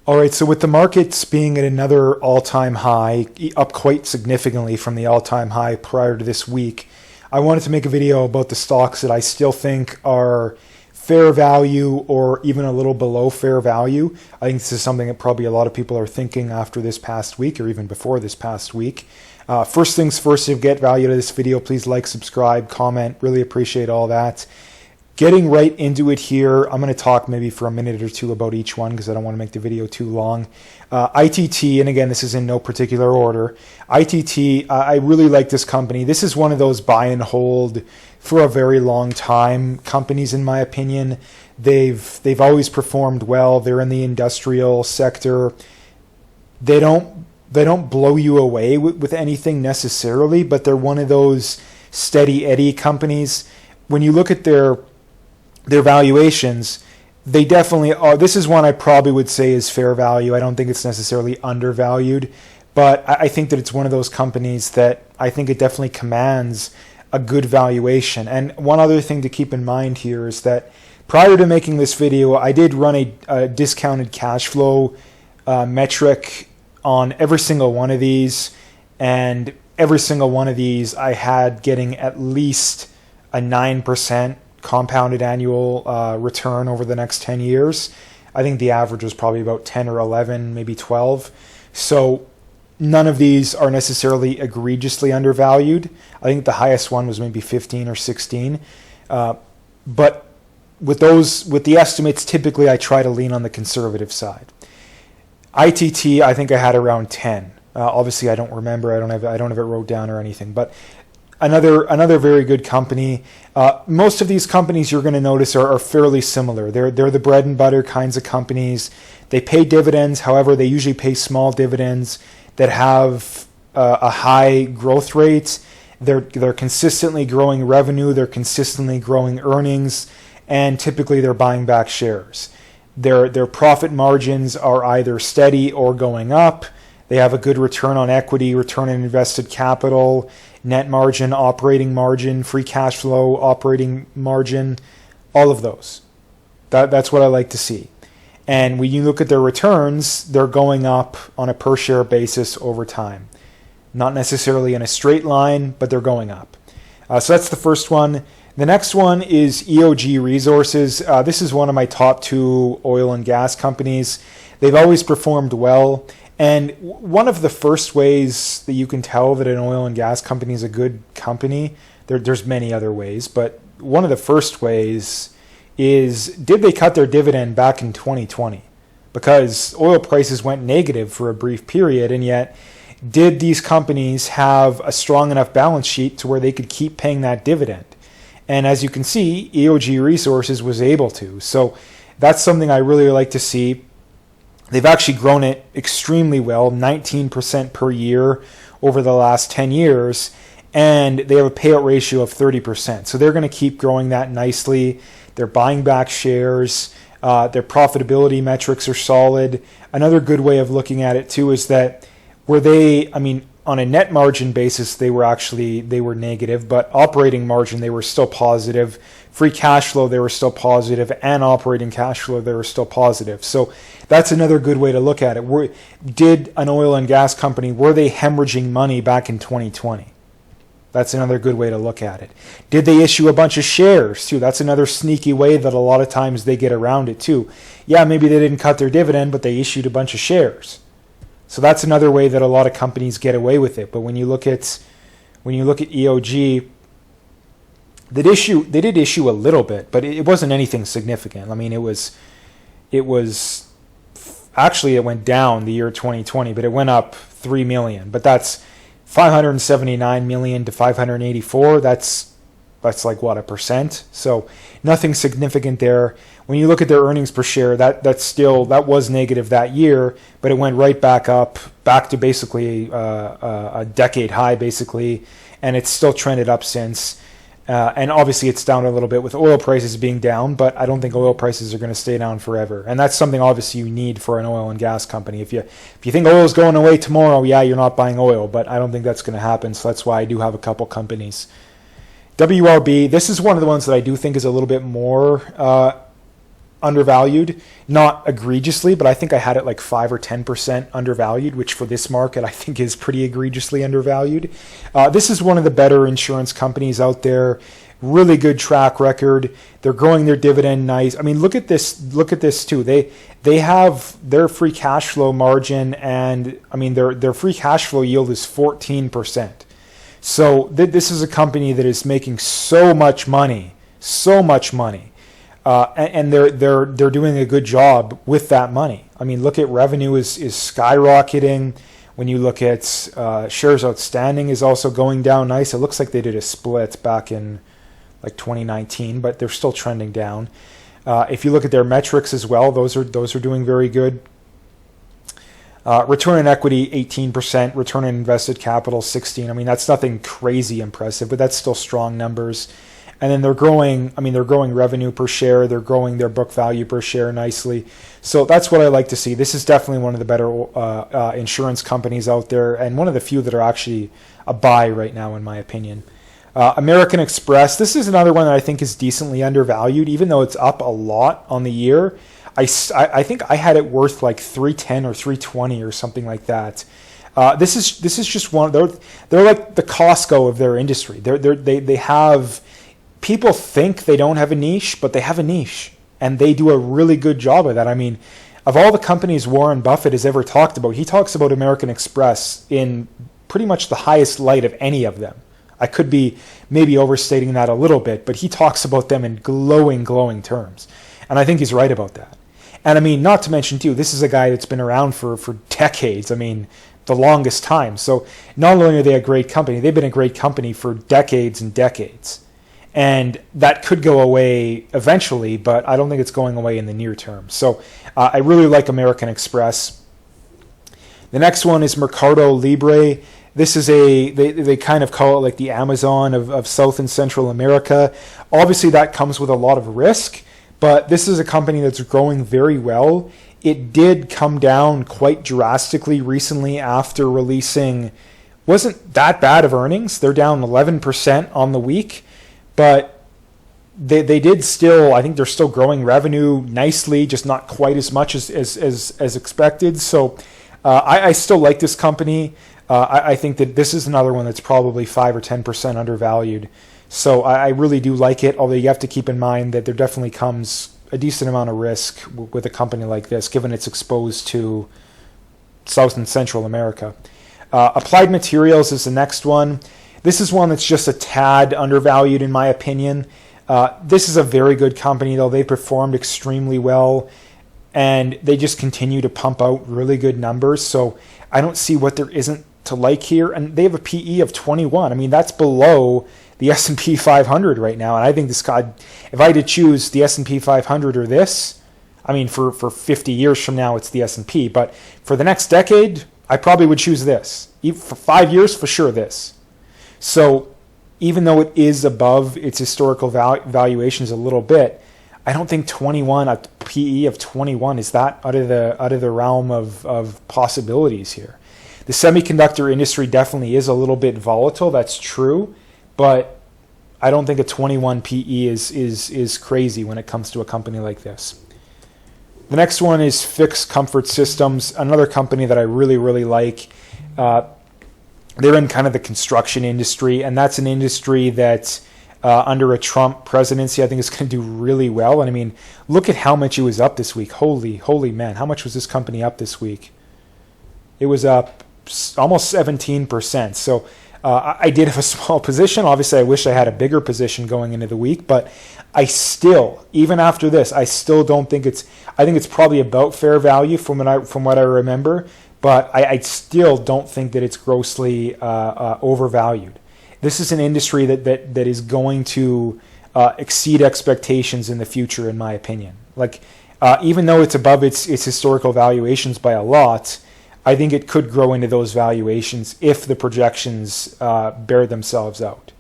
All right, so with the markets being at another all-time high, up quite significantly from the all-time high prior to this week, I wanted to make a video about the stocks that I still think are fair value or even a little below fair value. I think this is something that probably a lot of people are thinking after this past week or even before this past week. First things first, if you get value out of this video, please like, subscribe, comment. Really appreciate all that. Getting right into it here, I'm going to talk maybe for a minute or two about each one because I don't want to make the video too long. ITT, and again, this is in no particular order. ITT, I really like this company. This is one of those buy and hold for a very long time companies, in my opinion. They've always performed well. They're in the industrial sector. They don't blow you away with anything necessarily, but they're one of those steady Eddie companies. When you look at their valuations, they definitely are. This is one I probably would say is fair value. I don't think it's necessarily undervalued, but I think that it's one of those companies that I think it definitely commands a good valuation. And one other thing to keep in mind here is that prior to making this video, I did run a discounted cash flow metric on every single one of these, and every single one of these I had getting at least a 9% compounded annual return over the next 10 years. I think the average was probably about 10 or 11, maybe 12. So none of these are necessarily egregiously undervalued. I think the highest one was maybe 15 or 16. But with the estimates, typically I try to lean on the conservative side. ITT, I think I had around 10. Obviously, I don't remember. I don't have it wrote down or anything. But another very good company. Most of these companies you're going to notice are fairly similar. They're the bread and butter kinds of companies. They pay dividends. However, they usually pay small dividends that have a high growth rate. They're consistently growing revenue. They're consistently growing earnings, and typically they're buying back shares. Their profit margins are either steady or going up. They have a good return on equity, return on invested capital, net margin, operating margin, free cash flow, operating margin, all of those. That's what I like to see. And when you look at their returns, they're going up on a per share basis over time. Not necessarily in a straight line, but they're going up. So that's the first one. The next one is EOG Resources. This is one of my top 2 oil and gas companies. They've always performed well. And one of the first ways that you can tell that an oil and gas company is a good company, there's many other ways, but one of the first ways is, did they cut their dividend back in 2020? Because oil prices went negative for a brief period, and yet did these companies have a strong enough balance sheet to where they could keep paying that dividend? And as you can see, EOG Resources was able to. So that's something I really like to see. They've actually grown it extremely well, 19% per year over the last 10 years, and they have a payout ratio of 30%. So they're going to keep growing that nicely. They're buying back shares. Their profitability metrics are solid. Another good way of looking at it too is that on a net margin basis, they were negative, but operating margin, they were still positive. Free cash flow, they were still positive, and operating cash flow, they were still positive. So that's another good way to look at it. Did an oil and gas company, were they hemorrhaging money back in 2020? That's another good way to look at it. Did they issue a bunch of shares too? That's another sneaky way that a lot of times they get around it too. Yeah, maybe they didn't cut their dividend, but they issued a bunch of shares. So that's another way that a lot of companies get away with it. But when you look at EOG, they did issue a little bit, but it wasn't anything significant. I mean, it went down the year 2020, but it went up 3 million. But that's 579 million to 584. That's like what, 1%? So nothing significant there. When you look at their earnings per share, that was negative that year, but it went right back to basically a decade high, basically, and it's still trended up since. And obviously it's down a little bit with oil prices being down, but I don't think oil prices are going to stay down forever. And that's something obviously you need for an oil and gas company. If you think oil is going away tomorrow, yeah, you're not buying oil, but I don't think that's going to happen. So that's why I do have a couple companies. WRB, this is one of the ones that I do think is a little bit more undervalued, not egregiously, but I think I had it like 5 or 10% undervalued, which for this market I think is pretty egregiously undervalued. This is one of the better insurance companies out there. Really good track record. They're growing their dividend nice. I mean, look at this. Look at this too. They have their free cash flow margin, and I mean their free cash flow yield is 14%. So this is a company that is making so much money, and they're doing a good job with that money. I mean, look at revenue is skyrocketing. When you look at shares outstanding is also going down nice. It looks like they did a split back in like 2019, but they're still trending down. If you look at their metrics as well, those are doing very good. Return on equity 18%, return on invested capital 16%. I mean, that's nothing crazy impressive, but that's still strong numbers. And then they're growing revenue per share, they're growing their book value per share nicely. So that's what I like to see. This is definitely one of the better insurance companies out there, and one of the few that are actually a buy right now, in my opinion. American Express, this is another one that I think is decently undervalued, even though it's up a lot on the year. I think I had it worth like 310 or 320 or something like that. This is just one. They're like the Costco of their industry. They have, people think they don't have a niche, but they have a niche, and they do a really good job of that. I mean, of all the companies Warren Buffett has ever talked about, he talks about American Express in pretty much the highest light of any of them. I could be maybe overstating that a little bit, but he talks about them in glowing terms. And I think he's right about that. And I mean, not to mention too, this is a guy that's been around for decades. I mean, the longest time. So not only are they a great company, they've been a great company for decades and decades. And that could go away eventually, but I don't think it's going away in the near term. So I really like American Express. The next one is Mercado Libre. This is they kind of call it like the Amazon of South and Central America. Obviously, that comes with a lot of risk, but this is a company that's growing very well. It did come down quite drastically recently after releasing, wasn't that bad of earnings. They're down 11% on the week, but they did still, I think they're still growing revenue nicely, just not quite as much as expected. So I still like this company. I think that this is another one that's probably 5 or 10% undervalued. So I really do like it, although you have to keep in mind that there definitely comes a decent amount of risk with a company like this, given it's exposed to South and Central America. Applied Materials is the next one. This is one that's just a tad undervalued in my opinion. This is a very good company, though. They performed extremely well, and they just continue to pump out really good numbers. So I don't see what there isn't to like here. And they have a PE of 21. I mean, that's below the S&P 500 right now. And I think this guy, if I had to choose the S&P 500 or this, I mean, for 50 years from now, it's the S&P. But for the next decade, I probably would choose this. Even for 5 years, for sure, this. So even though it is above its historical valuations a little bit, I don't think 21, a PE of 21, is that out of the realm of possibilities here. The semiconductor industry definitely is a little bit volatile. That's true, but I don't think a 21 PE is crazy when it comes to a company like this. The next one is Fixed Comfort Systems, another company that I really like. They're in kind of the construction industry, and that's an industry that under a Trump presidency, I think is going to do really well. And I mean, look at how much it was up this week. Holy man, how much was this company up this week? It was up almost 17%. So I did have a small position. Obviously, I wish I had a bigger position going into the week, but I still, even after this, I still don't think I think it's probably about fair value from what I remember, but I still don't think that it's grossly overvalued. This is an industry that is going to exceed expectations in the future, in my opinion. Like, even though it's above its historical valuations by a lot, I think it could grow into those valuations if the projections bear themselves out.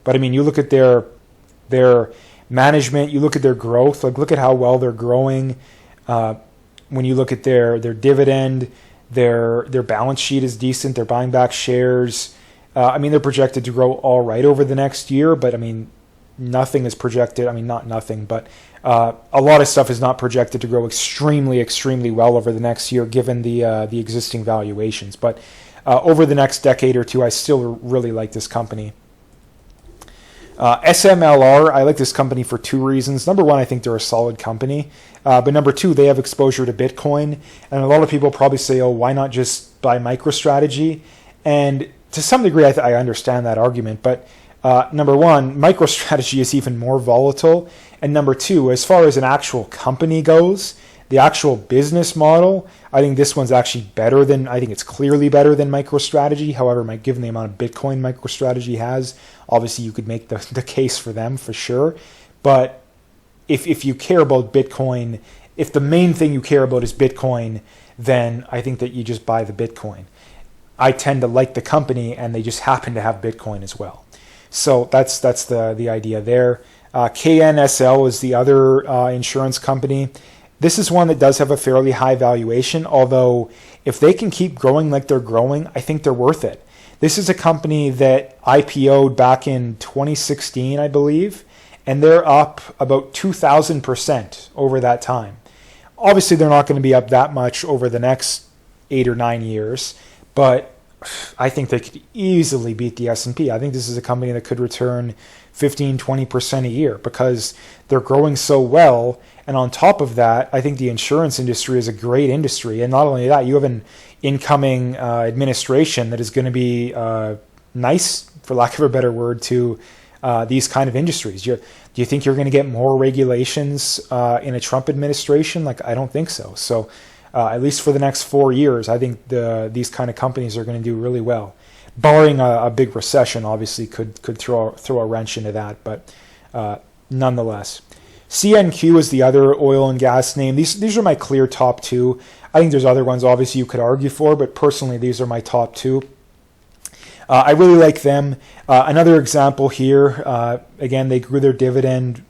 But I mean, you look at their management, you look at their growth, like look at how well they're growing. When you look at their dividend, their balance sheet is decent. They're buying back shares. I mean, they're projected to grow all right over the next year, but I mean, nothing is projected. I mean, not nothing, but A lot of stuff is not projected to grow extremely, extremely well over the next year, given the existing valuations. But over the next decade or two, I still really like this company. SMLR, I like this company for two reasons. Number one, I think they're a solid company. But number two, they have exposure to Bitcoin. And a lot of people probably say, oh, why not just buy MicroStrategy? And to some degree, I understand that argument. But number one, MicroStrategy is even more volatile. And number two, as far as an actual company goes, the actual business model, I think this one's actually better than, I think it's clearly better than MicroStrategy. However, given the amount of Bitcoin MicroStrategy has, obviously you could make the case for them for sure. But if you care about Bitcoin, if the main thing you care about is Bitcoin, then I think that you just buy the Bitcoin. I tend to like the company, and they just happen to have Bitcoin as well. So that's the idea there. KNSL is the other insurance company. This is one that does have a fairly high valuation, although if they can keep growing like they're growing, I think they're worth it. This is a company that IPO'd back in 2016, I believe, and they're up about 2,000% over that time. Obviously, they're not going to be up that much over the next 8 or 9 years, but I think they could easily beat the S&P. I think this is a company that could return 15-20% a year because they're growing so well. And on top of that, I think the insurance industry is a great industry. And not only that, you have an incoming administration that is going to be nice, for lack of a better word, to these kind of industries. Do you think you're going to get more regulations in a Trump administration? Like, I don't think so. So at least for the next 4 years, I think these kind of companies are going to do really well. Barring a big recession, obviously, could throw a wrench into that. But nonetheless. CNQ is the other oil and gas name. These are my clear top two. I think there's other ones, obviously, you could argue for, but personally, these are my top two. I really like them. Another example here, again, they grew their dividend,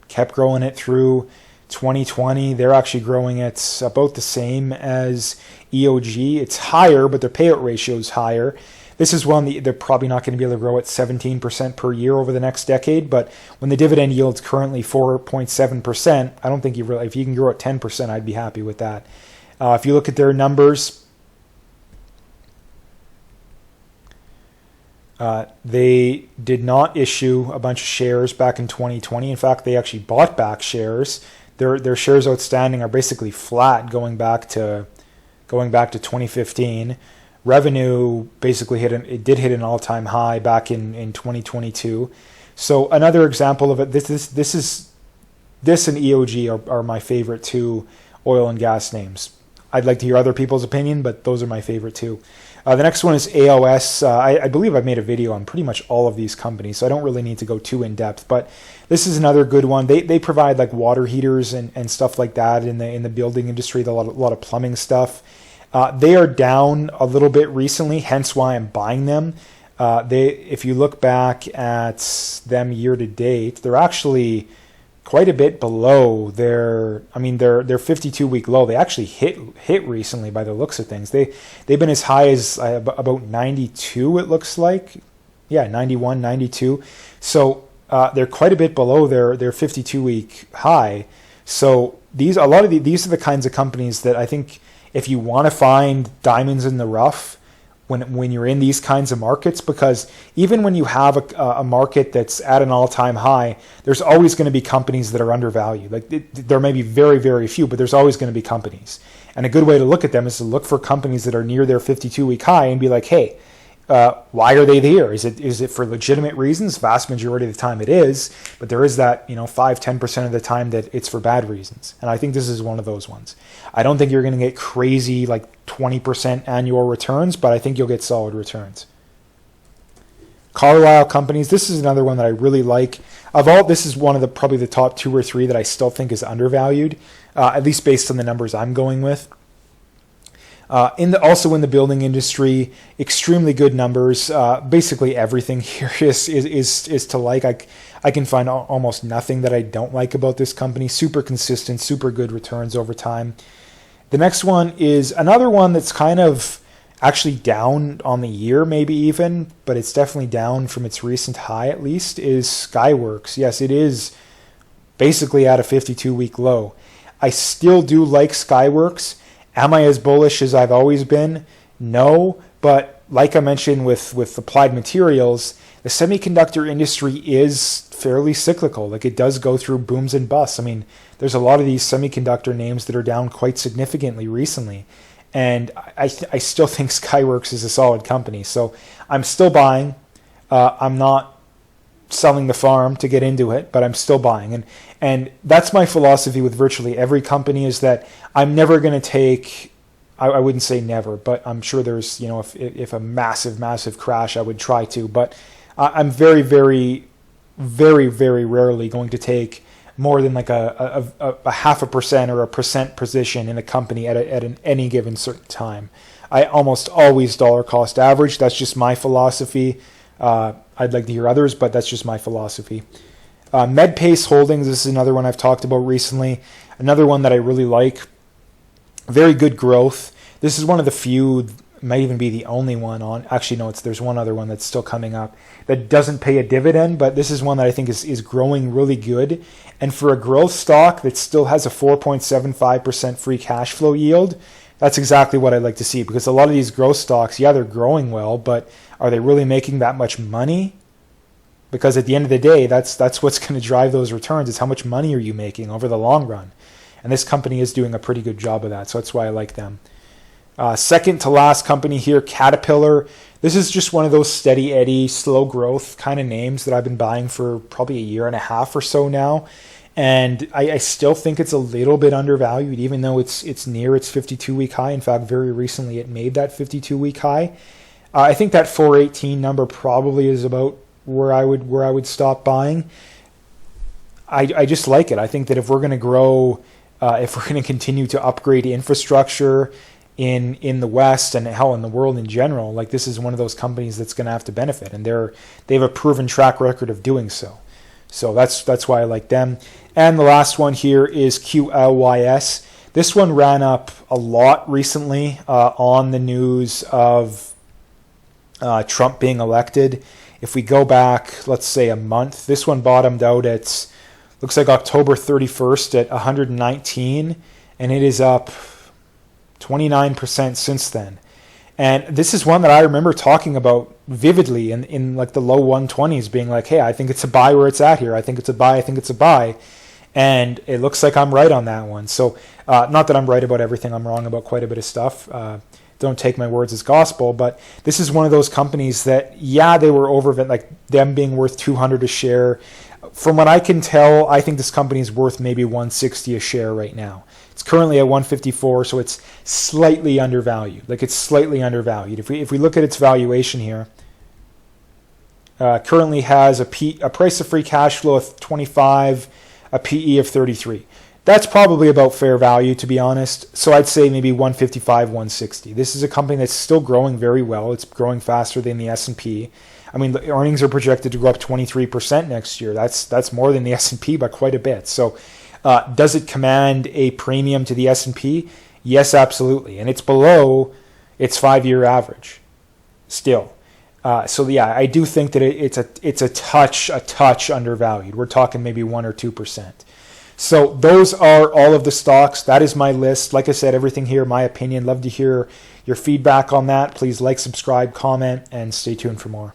kept growing it through 2020. They're actually growing it about the same as EOG. It's higher, but their payout ratio is higher. This is one that they're probably not going to be able to grow at 17% per year over the next decade, but when the dividend yield's currently 4.7%, I don't think if you can grow at 10%, I'd be happy with that. If you look at their numbers, they did not issue a bunch of shares back in 2020. In fact, they actually bought back shares. Their shares outstanding are basically flat going back to 2015. Revenue basically did hit an all-time high back in 2022. So another example of it. This and EOG are my favorite two oil and gas names. I'd like to hear other people's opinion, but those are my favorite two. The next one is AOS. I believe I've made a video on pretty much all of these companies, so I don't really need to go too in depth. But this is another good one. They provide like water heaters and stuff like that in the building industry. A lot of plumbing stuff. They are down a little bit recently, hence why I'm buying them. If you look back at them year to date, they're actually quite a bit below their 52-week low. They actually hit recently by the looks of things. They've been as high as about 92, it looks like. Yeah, 91, 92. So they're quite a bit below their 52-week high. So these are the kinds of companies that I think, if you want to find diamonds in the rough when you're in these kinds of markets, because even when you have a market that's at an all-time high, there's always going to be companies that are undervalued. Like there may be very, very few, but there's always going to be companies. And a good way to look at them is to look for companies that are near their 52-week high and be like, hey, why are they there? Is it for legitimate reasons? Vast majority of the time it is, but there is that 5-10% of the time that it's for bad reasons. And I think this is one of those ones. I don't think you're going to get crazy like 20% annual returns, but I think you'll get solid returns. Carlyle Companies. This is another one that I really like. This is one of probably the top 2 or 3 that I still think is undervalued, at least based on the numbers I'm going with. Also in the building industry, extremely good numbers. Basically everything here is to like. I can find almost nothing that I don't like about this company. Super consistent, super good returns over time. The next one is another one that's kind of actually down on the year, maybe even, but it's definitely down from its recent high at least, is Skyworks. Yes, it is basically at a 52-week low. I still do like Skyworks. Am I as bullish as I've always been? No, but like I mentioned with Applied Materials, the semiconductor industry is fairly cyclical. Like, it does go through booms and busts. I mean, there's a lot of these semiconductor names that are down quite significantly recently. And I still think Skyworks is a solid company. So I'm still buying. I'm not selling the farm to get into it, but I'm still buying. And that's my philosophy with virtually every company, is that I'm never going to take, I wouldn't say never, but I'm sure there's, if a massive crash, I would try to. But I'm very, very, very, very rarely going to take more than like a 0.5% or 1% position in a company at any given certain time. I almost always dollar cost average. That's just my philosophy. I'd like to hear others, but that's just my philosophy. MedPace Holdings, this is another one I've talked about recently. Another one that I really like. Very good growth. This is one of the few, might even be the only one on, actually no, there's one other one that's still coming up that doesn't pay a dividend, but this is one that I think is growing really good. And for a growth stock that still has a 4.75% free cash flow yield, that's exactly what I'd like to see, because a lot of these growth stocks, yeah, they're growing well, but are they really making that much money? Because at the end of the day, that's what's going to drive those returns, is how much money are you making over the long run. And this company is doing a pretty good job of that, so that's why I like them. Second to last company here, Caterpillar. This is just one of those steady Eddie, slow growth kind of names that I've been buying for probably 1.5 years or so now. And I still think it's a little bit undervalued, even though it's near its 52-week high. In fact, very recently it made that 52-week high. I think that 418 number probably is about where I would stop buying. I just like it. I think that if we're going to grow, if we're going to continue to upgrade infrastructure in the West and hell in the world in general, like, this is one of those companies that's going to have to benefit, and they have a proven track record of doing so. So that's why I like them. And the last one here is QLYS. This one ran up a lot recently on the news of Trump being elected. If we go back, let's say a month, this one bottomed out at, looks like October 31st at 119, and it is up 29% since then. And this is one that I remember talking about vividly in like the low 120s, being like, hey, I think it's a buy where it's at here. I think it's a buy. I think it's a buy. And it looks like I'm right on that one. So not that I'm right about everything. I'm wrong about quite a bit of stuff. Don't take my words as gospel. But this is one of those companies that, yeah, they were overvalued, like them being worth $200 a share. From what I can tell, I think this company is worth maybe $160 a share right now. It's currently at $154, so it's slightly undervalued. Like, it's slightly undervalued. If we look at its valuation here, currently has a price of free cash flow of 25, a PE of 33. That's probably about fair value, to be honest. So I'd say maybe 155, 160. This is a company that's still growing very well. It's growing faster than the S&P. I mean, the earnings are projected to go up 23% next year. That's more than the S&P by quite a bit. So does it command a premium to the S&P? Yes, absolutely. And it's below its 5-year average still. So yeah, I do think that it's a touch undervalued. We're talking maybe 1 or 2%. So those are all of the stocks. That is my list. Like I said, everything here, my opinion. Love to hear your feedback on that. Please like, subscribe, comment, and stay tuned for more.